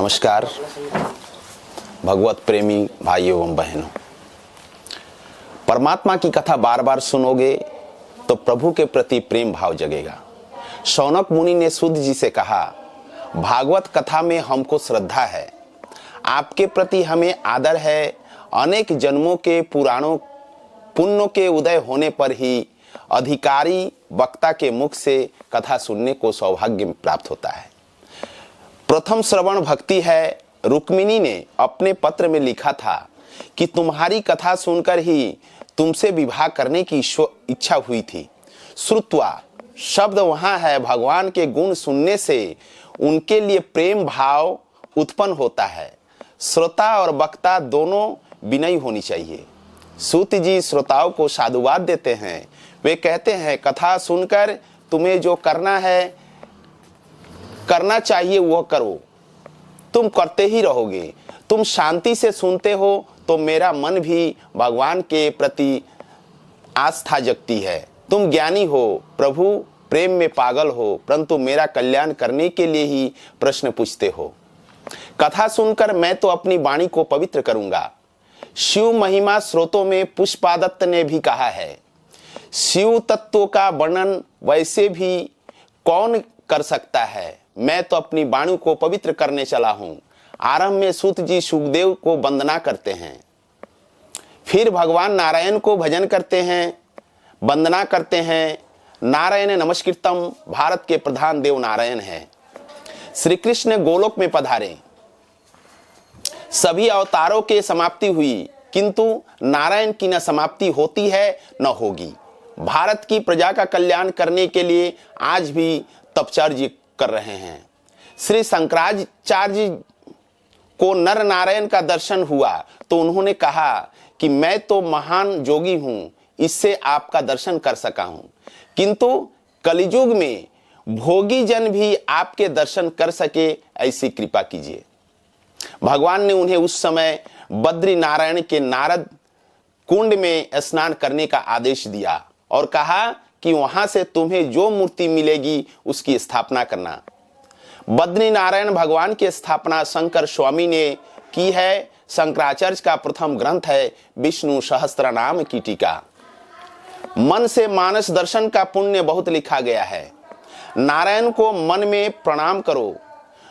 नमस्कार भगवत प्रेमी भाइयों एवं बहनों, परमात्मा की कथा बार बार सुनोगे तो प्रभु के प्रति प्रेम भाव जगेगा। शौनक मुनि ने सूत जी से कहा, भागवत कथा में हमको श्रद्धा है, आपके प्रति हमें आदर है। अनेक जन्मों के पुराणों पुण्यों के उदय होने पर ही अधिकारी वक्ता के मुख से कथा सुनने को सौभाग्य प्राप्त होता है। प्रथम श्रवण भक्ति है। रुक्मिणी ने अपने पत्र में लिखा था कि तुम्हारी कथा सुनकर ही तुमसे विवाह करने की इच्छा हुई थी। श्रुत्वा शब्द वहां है, भगवान के गुण सुनने से उनके लिए प्रेम भाव उत्पन्न होता है। श्रोता और वक्ता दोनों विनयी होनी चाहिए। सूत जी श्रोताओं को साधुवाद देते हैं। वे कहते हैं, कथा सुनकर तुम्हें जो करना चाहिए वह करो, तुम करते ही रहोगे। तुम शांति से सुनते हो तो मेरा मन भी भगवान के प्रति आस्था जगती है। तुम ज्ञानी हो, प्रभु प्रेम में पागल हो, परंतु मेरा कल्याण करने के लिए ही प्रश्न पूछते हो। कथा सुनकर मैं तो अपनी वाणी को पवित्र करूंगा। शिव महिमा स्रोतों में पुष्पादत्त ने भी कहा है, शिव तत्वों का वर्णन वैसे भी कौन कर सकता है। मैं तो अपनी वाणी को पवित्र करने चला हूं। आरंभ में सूत जी सुखदेव को वंदना करते हैं, फिर भगवान नारायण को भजन करते हैं, वंदना करते हैं। नारायण नमस्कृतम, भारत के प्रधान देव नारायण है। श्री कृष्ण गोलोक में पधारे, सभी अवतारों के समाप्ति हुई, किंतु नारायण की न समाप्ति होती है न होगी। भारत की प्रजा का कल्याण करने के लिए आज भी तपचर्या कर रहे हैं। श्री शंकराचार्य को नर नारायण का दर्शन हुआ तो उन्होंने कहा कि मैं तो महान जोगी हूं, इससे आपका दर्शन कर सका हूं, किंतु कलियुग में भोगी जन भी आपके दर्शन कर सके, ऐसी कृपा कीजिए। भगवान ने उन्हें उस समय बद्री नारायण के नारद कुंड में स्नान करने का आदेश दिया और कहा कि वहां से तुम्हें जो मूर्ति मिलेगी उसकी स्थापना करना। बद्री नारायण भगवान की स्थापना शंकर स्वामी ने की है। शंकराचार्य का प्रथम ग्रंथ है विष्णु सहस्त्रनाम की टीका। मन से मानस दर्शन का पुण्य बहुत लिखा गया है। नारायण को मन में प्रणाम करो,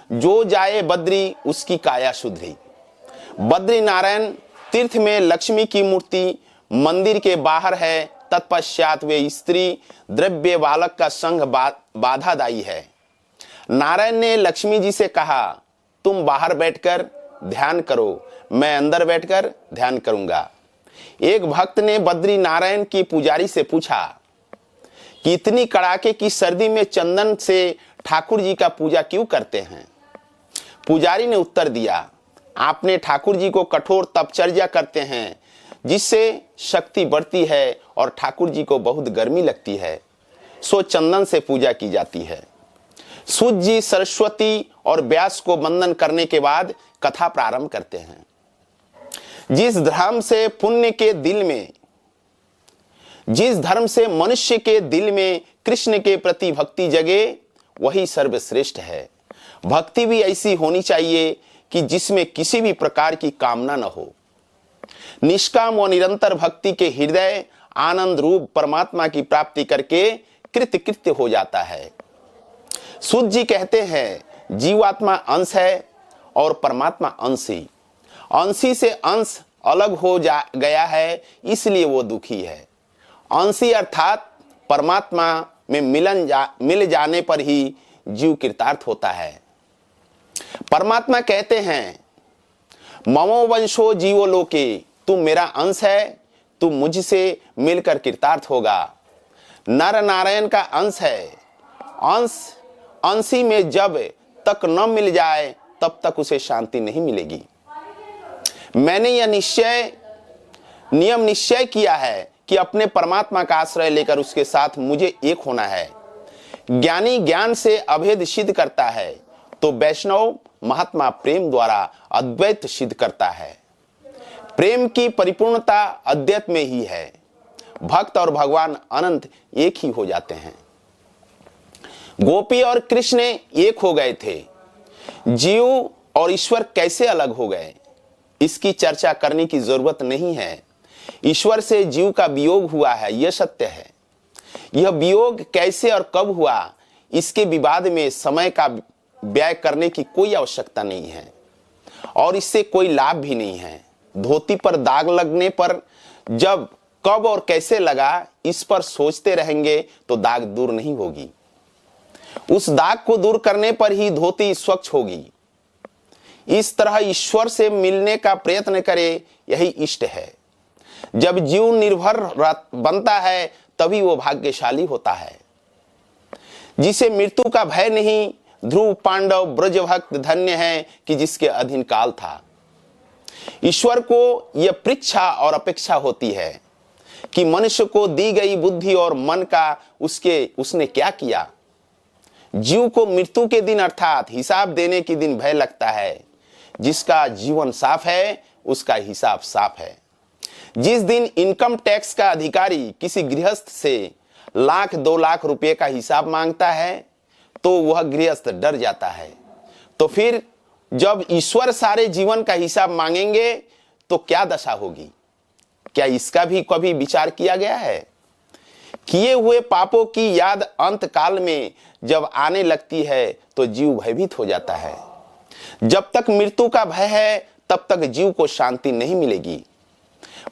जो जाए बद्री उसकी काया शुद्धि। बद्री नारायण तीर्थ में लक्ष्मी की मूर्ति मंदिर के बाहर है। तत्पश्चात वे स्त्री द्रव्य बालक का संग बाधादायी है। नारायण ने लक्ष्मी जी से कहा, तुम बाहर बैठकर ध्यान करो, मैं अंदर बैठकर ध्यान करूंगा। एक भक्त ने बद्री नारायण की पुजारी से पूछा कि इतनी कड़ाके की सर्दी में चंदन से ठाकुर जी का पूजा क्यों करते हैं। पुजारी ने उत्तर दिया, आपने ठाकुर जी को कठोर तपचर्या करते हैं, जिससे शक्ति बढ़ती है और ठाकुर जी को बहुत गर्मी लगती है, सो चंदन से पूजा की जाती है। सूत जी सरस्वती और व्यास को वंदन करने के बाद कथा प्रारंभ करते हैं। जिस धर्म से मनुष्य के दिल में कृष्ण के प्रति भक्ति जगे, वही सर्वश्रेष्ठ है। भक्ति भी ऐसी होनी चाहिए कि जिसमें किसी भी प्रकार की कामना न हो। निष्काम व निरंतर भक्ति के हृदय आनंद रूप परमात्मा की प्राप्ति करके कृतकृत्य हो जाता है। सूत जी कहते हैं, जीवात्मा अंश है और परमात्मा अंशी। अंशी से अंश अलग हो गया है, इसलिए वो दुखी है। अंशी अर्थात परमात्मा में मिल जाने पर ही जीव कृतार्थ होता है। परमात्मा कहते हैं, ममो वंशो जीवो लोके, तू मेरा अंश है, तू मुझसे मिलकर कृतार्थ होगा। नर नारायण का अंश है। अंशी में जब तक न मिल जाए तब तक उसे शांति नहीं मिलेगी। मैंने यह नियम निश्चय किया है कि अपने परमात्मा का आश्रय लेकर उसके साथ मुझे एक होना है। ज्ञानी ज्ञान से अभेद सिद्ध करता है, तो वैष्णव महात्मा प्रेम द्वारा अद्वैत सिद्ध करता है। प्रेम की परिपूर्णता अद्वैत में ही है। भक्त और भगवान अनंत एक ही हो जाते हैं। गोपी और कृष्ण एक हो गए थे। जीव और ईश्वर कैसे अलग हो गए, इसकी चर्चा करने की जरूरत नहीं है। ईश्वर से जीव का वियोग हुआ है, यह सत्य है। यह वियोग कैसे और कब हुआ, इसके विवाद में समय का व्यय करने की कोई आवश्यकता नहीं है और इससे कोई लाभ भी नहीं है। धोती पर दाग लगने पर जब कब और कैसे लगा, इस पर सोचते रहेंगे तो दाग दूर नहीं होगी। उस दाग को दूर करने पर ही धोती स्वच्छ होगी। इस तरह ईश्वर से मिलने का प्रयत्न करे, यही इष्ट है। जब जीव निर्भर बनता है तभी वो भाग्यशाली होता है। जिसे मृत्यु का भय नहीं, ध्रुव पांडव ब्रज भक्त धन्य है कि जिसके अधीन काल था। ईश्वर को यह परीक्षा और अपेक्षा होती है कि मनुष्य को दी गई बुद्धि और मन का उसने क्या किया। जीव को मृत्यु के दिन अर्थात हिसाब देने के दिन भय लगता है। जिसका जीवन साफ है उसका हिसाब साफ है। जिस दिन इनकम टैक्स का अधिकारी किसी गृहस्थ से 1,00,000-2 लाख रुपए का हिसाब मांगता है तो वह गृहस्थ डर जाता है। तो फिर जब ईश्वर सारे जीवन का हिसाब मांगेंगे तो क्या दशा होगी? क्या इसका भी कभी विचार किया गया है? किए हुए पापों की याद अंत काल में जब आने लगती है तो जीव भयभीत हो जाता है। जब तक मृत्यु का भय है तब तक जीव को शांति नहीं मिलेगी।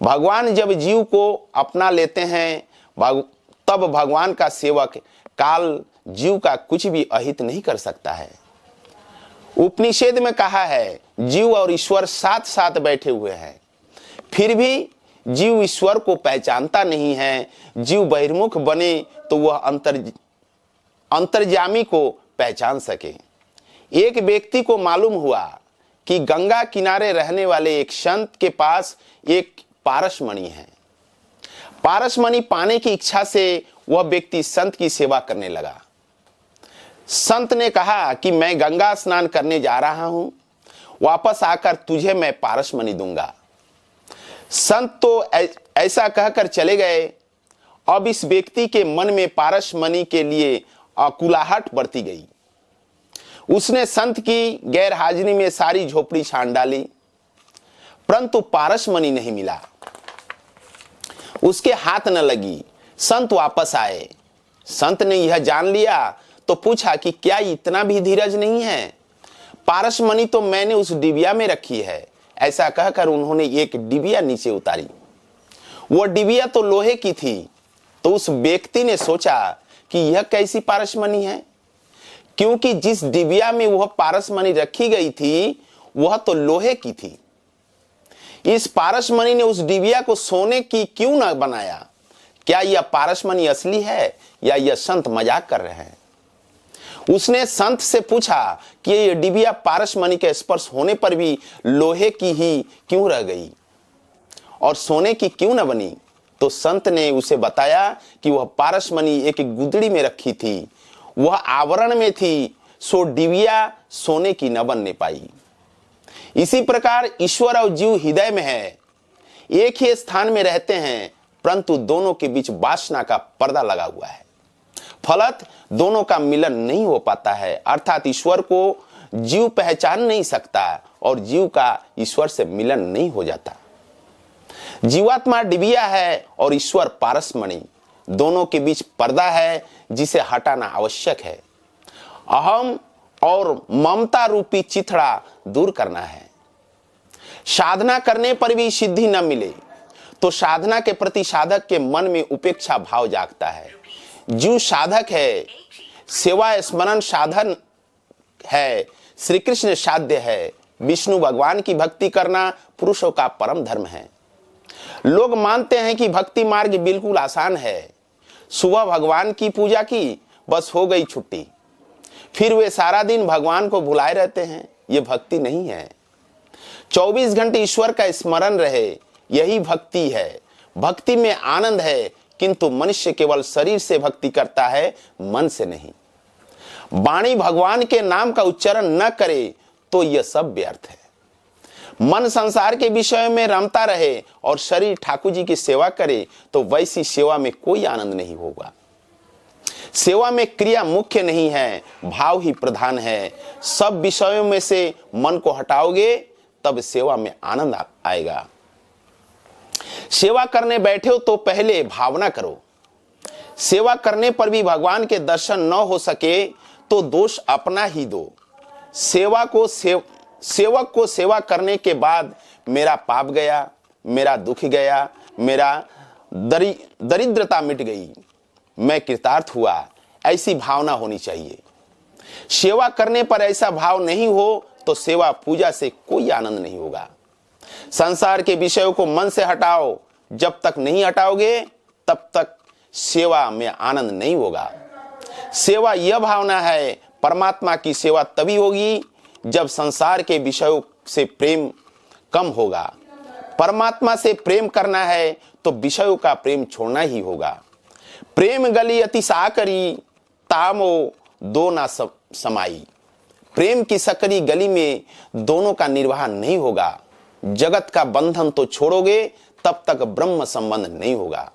भगवान जब जीव को अपना लेते हैं तब भगवान का सेवक काल जीव का कुछ भी अहित नहीं कर सकता है। उपनिषद में कहा है जीव और ईश्वर साथ साथ बैठे हुए हैं, फिर भी जीव ईश्वर को पहचानता नहीं है। जीव बहिर्मुख बने तो वह अंतर्यामी को पहचान सके। एक व्यक्ति को मालूम हुआ कि गंगा किनारे रहने वाले एक संत के पास एक पारसमणि है। पारसमणि पाने की इच्छा से वह व्यक्ति संत की सेवा करने लगा। संत ने कहा कि मैं गंगा स्नान करने जा रहा हूं, वापस आकर तुझे मैं पारसमणि दूंगा। संत तो ऐसा कहकर चले गए। अब इस व्यक्ति के मन में पारसमणि के लिए आकुलाहट बढ़ती गई। उसने संत की गैर हाजिरी में सारी झोपड़ी छान डाली, परंतु पारसमणि नहीं मिला। उसके हाथ न लगी। संत वापस आए। संत ने यह जान लिया तो पूछा कि क्या इतना भी धीरज नहीं है? पारसमणि तो मैंने उस डिबिया में रखी है। ऐसा कहकर उन्होंने एक डिबिया नीचे उतारी। वो डिबिया तो लोहे की थी। तो उस व्यक्ति ने सोचा कि यह कैसी पारसमणि है, क्योंकि जिस डिबिया में वह पारसमणि रखी गई थी वह तो लोहे की थी। इस पारसमणि ने उस डिबिया को सोने की क्यों न बनाया? क्या यह पारसमणि असली है या यह संत मजाक कर रहे हैं? उसने संत से पूछा कि यह डिबिया पारसमणि के स्पर्श होने पर भी लोहे की ही क्यों रह गई और सोने की क्यों न बनी? तो संत ने उसे बताया कि वह पारसमणि एक गुदड़ी में रखी थी, वह आवरण में थी, सो डिबिया सोने की न बनने पाई। इसी प्रकार ईश्वर और जीव हृदय में है, एक ही स्थान में रहते हैं, परंतु दोनों के बीच वासना का पर्दा लगा हुआ है। फलत दोनों का मिलन नहीं हो पाता है। अर्थात ईश्वर को जीव पहचान नहीं सकता और जीव का ईश्वर से मिलन नहीं हो जाता। जीवात्मा डिबिया है और ईश्वर पारसमणि। दोनों के बीच पर्दा है जिसे हटाना आवश्यक है। अहम और ममता रूपी चिथड़ा दूर करना है। साधना करने पर भी सिद्धि न मिले तो साधना के प्रति साधक के मन में उपेक्षा भाव जागता है। जीव साधक है, सेवा स्मरण साधन है, श्री कृष्ण साध्य है। विष्णु भगवान की भक्ति करना पुरुषों का परम धर्म है। लोग मानते हैं कि भक्ति मार्ग बिल्कुल आसान है। सुबह भगवान की पूजा की, बस हो गई छुट्टी, फिर वे सारा दिन भगवान को भुलाए रहते हैं। ये भक्ति नहीं है। 24 घंटे ईश्वर का स्मरण रहे, यही भक्ति है। भक्ति में आनंद है, किंतु मनुष्य केवल शरीर से भक्ति करता है, मन से नहीं। वाणी भगवान के नाम का उच्चारण न करे तो यह सब व्यर्थ है। मन संसार के विषय में रमता रहे और शरीर ठाकुर जी की सेवा करे तो वैसी सेवा में कोई आनंद नहीं होगा। सेवा में क्रिया मुख्य नहीं है, भाव ही प्रधान है। सब विषयों में से मन को हटाओगे तब सेवा में आनंद आएगा। सेवा करने बैठे हो तो पहले भावना करो। सेवा करने पर भी भगवान के दर्शन न हो सके तो दोष अपना ही दो। सेवक को सेवा करने के बाद मेरा पाप गया, मेरा दुख गया, मेरा दरिद्रता मिट गई, मैं कृतार्थ हुआ, ऐसी भावना होनी चाहिए। सेवा करने पर ऐसा भाव नहीं हो तो सेवा पूजा से कोई आनंद नहीं होगा। संसार के विषयों को मन से हटाओ, जब तक नहीं हटाओगे तब तक सेवा में आनंद नहीं होगा। सेवा यह भावना है, परमात्मा की सेवा तभी होगी जब संसार के विषयों से प्रेम कम होगा। परमात्मा से प्रेम करना है तो विषयों का प्रेम छोड़ना ही होगा। प्रेम गली अति साकरी, तामो दो ना समाई। प्रेम की सकरी गली में दोनों का निर्वाह नहीं होगा। जगत का बंधन तो छोड़ोगे तब तक ब्रह्म संबंध नहीं होगा।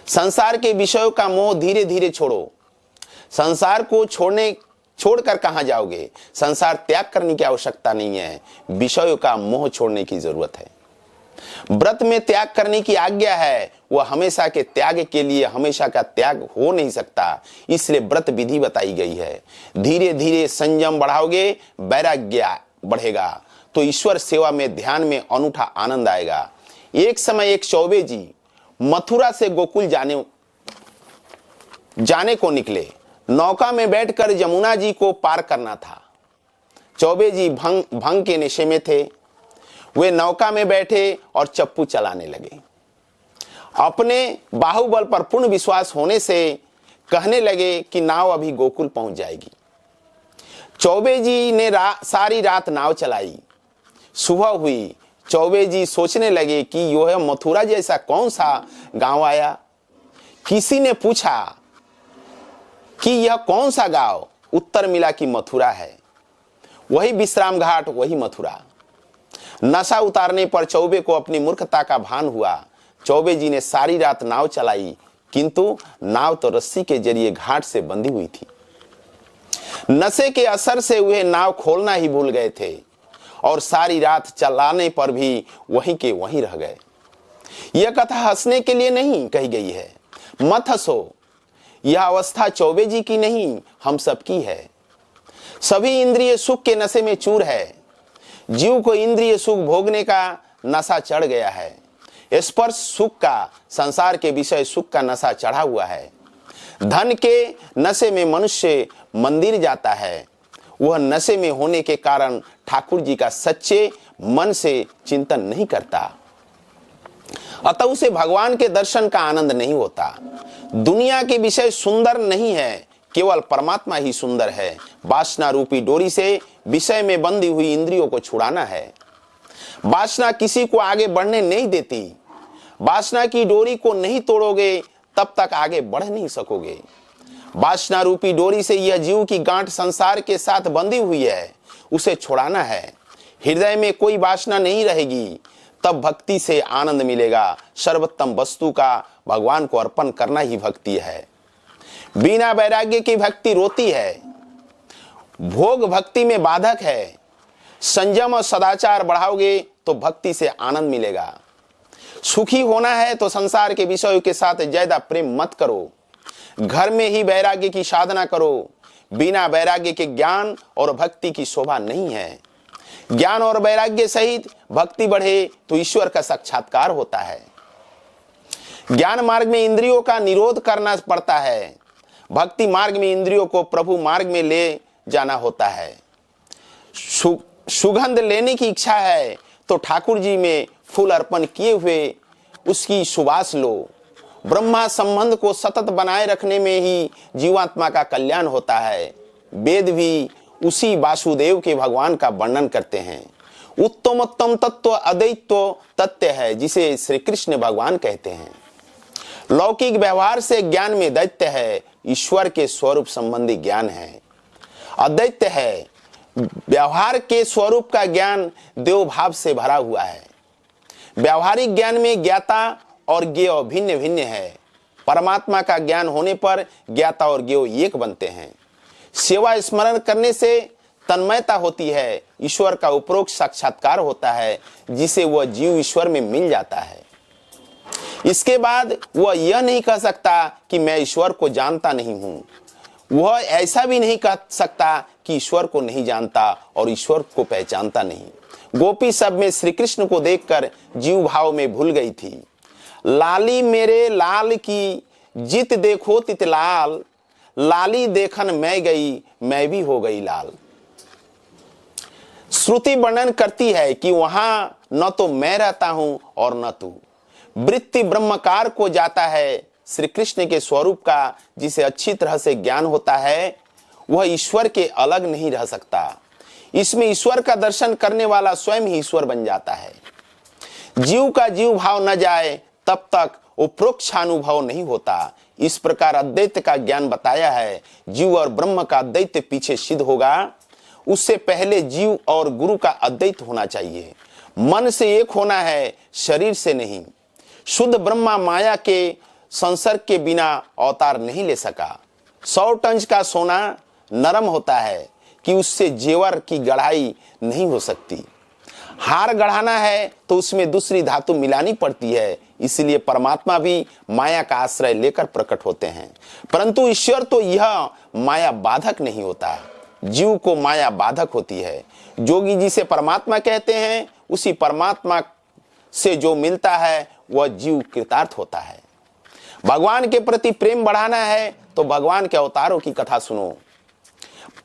संसार के विषयों का मोह धीरे धीरे छोड़ो। संसार को छोड़कर कहां जाओगे? संसार त्याग करने की आवश्यकता नहीं है, विषयों का मोह छोड़ने की जरूरत है। व्रत में त्याग करने की आज्ञा है, वह हमेशा के त्याग के लिए हमेशा का त्याग हो नहीं सकता, इसलिए व्रत विधि बताई गई है। धीरे धीरे संयम बढ़ाओगे, वैराग्य बढ़ेगा तो ईश्वर सेवा में ध्यान में अनूठा आनंद आएगा। एक समय एक चौबे जी मथुरा से गोकुल जाने को निकले। नौका में बैठकर यमुना जी को पार करना था। चौबे जी भंग के नशे में थे। वे नौका में बैठे और चप्पू चलाने लगे। अपने बाहुबल पर पूर्ण विश्वास होने से कहने लगे कि नाव अभी गोकुल पहुंच जाएगी। चौबे जी ने सारी रात नाव चलाई। सुबह हुई, चौबे जी सोचने लगे कि यह मथुरा जैसा कौन सा गांव आया। किसी ने पूछा कि यह कौन सा गांव? उत्तर मिला कि मथुरा है। वही विश्राम घाट, वही मथुरा। नशा उतारने पर चौबे को अपनी मूर्खता का भान हुआ। चौबे जी ने सारी रात नाव चलाई, किंतु नाव तो रस्सी के जरिए घाट से बंधी हुई थी। नशे के असर से वे नाव खोलना ही भूल गए थे और सारी रात चलाने पर भी वहीं के वहीं रह गए। यह कथा हंसने के लिए नहीं कही गई है, मत हंसो। यह अवस्था चौबे जी की नहीं, हम सबकी है। सभी इंद्रिय सुख के नशे में चूर है। जीव को इंद्रिय सुख भोगने का नशा चढ़ गया है। स्पर्श सुख का, संसार के विषय सुख का नशा चढ़ा हुआ है। धन के नशे में मनुष्य मंदिर जाता है। वह नशे में होने के कारण ठाकुर जी का सच्चे मन से चिंतन नहीं करता, अतः उसे भगवान के दर्शन का आनंद नहीं होता। दुनिया के विषय सुंदर नहीं है, केवल परमात्मा ही सुंदर है। वासना रूपी डोरी से विषय में बंधी हुई इंद्रियों को छुड़ाना है। वासना किसी को आगे बढ़ने नहीं देती। वासना की डोरी को नहीं तोड़ोगे तब तक आगे बढ़ नहीं सकोगे। वासना रूपी डोरी से यह जीव की गांठ संसार के साथ बंधी हुई है, उसे छुड़ाना है। हृदय में कोई वासना नहीं रहेगी, तब भक्ति से आनंद मिलेगा। सर्वोत्तम वस्तु का भगवान को अर्पण करना ही भक्ति है। बिना वैराग्य की भक्ति रोती है। भोग भक्ति में बाधक है। संयम और सदाचार बढ़ाओगे तो भक्ति से आनंद मिलेगा। सुखी होना है तो संसार के विषयों के साथ ज्यादा प्रेम मत करो। घर में ही वैराग्य की साधना करो। बिना वैराग्य के ज्ञान और भक्ति की शोभा नहीं है। ज्ञान और वैराग्य सहित भक्ति बढ़े तो ईश्वर का साक्षात्कार होता है। ज्ञान मार्ग में इंद्रियों का निरोध करना पड़ता है। भक्ति मार्ग में इंद्रियों को प्रभु मार्ग में ले जाना होता है। सुगंध लेने की इच्छा है तो ठाकुर जी में फूल अर्पण किए हुए उसकी सुवास लो। ब्रह्मा संबंध को सतत बनाए रखने में ही जीवात्मा का कल्याण होता है। वेद भी उसी वासुदेव के भगवान का वर्णन करते हैं। उत्तमोत्तम तत्व अद्वैत्व तत्व है, जिसे श्री कृष्ण भगवान कहते हैं। लौकिक व्यवहार से ज्ञान में दैत्य है, ईश्वर के स्वरूप संबंधी ज्ञान है। अद्वैत्य है, व्यवहार के स्वरूप का ज्ञान देव भाव से भरा हुआ है। व्यवहारिक ज्ञान में ज्ञाता और ज्ञेय भिन्न भिन्न है। परमात्मा का ज्ञान होने पर ज्ञाता और ज्ञेय एक बनते हैं। सेवा स्मरण करने से तन्मयता होती है, ईश्वर का उपरोक्त साक्षात्कार होता है, जिसे वह जीव ईश्वर में मिल जाता है। इसके बाद वह यह नहीं कह सकता कि मैं ईश्वर को जानता नहीं हूं। वह ऐसा भी नहीं कह सकता कि ईश्वर को नहीं जानता और ईश्वर को पहचानता नहीं। गोपी सब में श्री कृष्ण को देखकर जीव भाव में भूल गई थी। लाली मेरे लाल की जित देखो तित लाल, लाली देखन मैं गई मैं भी हो गई लाल। श्रुति वर्णन करती है कि वहां न तो मैं रहता हूं और न तू। वृत्ति ब्रह्मकार को जाता है। श्री कृष्ण के स्वरूप का जिसे अच्छी तरह से ज्ञान होता है, वह ईश्वर के अलग नहीं रह सकता। इसमें ईश्वर का दर्शन करने वाला स्वयं ही ईश्वर बन जाता है। जीव का जीव भाव न जाए तब तक उपरोक्षानुभव नहीं होता। इस प्रकार अद्वैत का ज्ञान बताया है। जीव और ब्रह्म का अद्वैत पीछे सिद्ध होगा, उससे पहले जीव और गुरु का अद्वैत होना चाहिए। मन से एक होना है, शरीर से नहीं। शुद्ध ब्रह्मा माया के संसर्ग के बिना अवतार नहीं ले सका। 100 टन का सोना नरम होता है कि उससे जेवर की गढ़ाई नहीं हो सकती। हार गढ़ाना है तो उसमें दूसरी धातु मिलानी पड़ती है। इसलिए परमात्मा भी माया का आश्रय लेकर प्रकट होते हैं, परंतु ईश्वर तो यह माया बाधक नहीं होता। जीव को माया बाधक होती है। जोगी जिसे परमात्मा कहते हैं, उसी परमात्मा से जो मिलता है वह जीव कृतार्थ होता है। भगवान के प्रति प्रेम बढ़ाना है तो भगवान के अवतारों की कथा सुनो।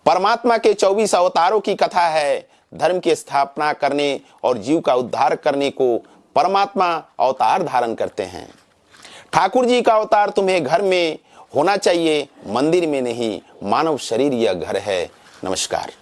परमात्मा के 24 अवतारों की कथा है। धर्म की स्थापना करने और जीव का उद्धार करने को परमात्मा अवतार धारण करते हैं। ठाकुर जी का अवतार तुम्हें घर में होना चाहिए, मंदिर में नहीं। मानव शरीर यह घर है। नमस्कार।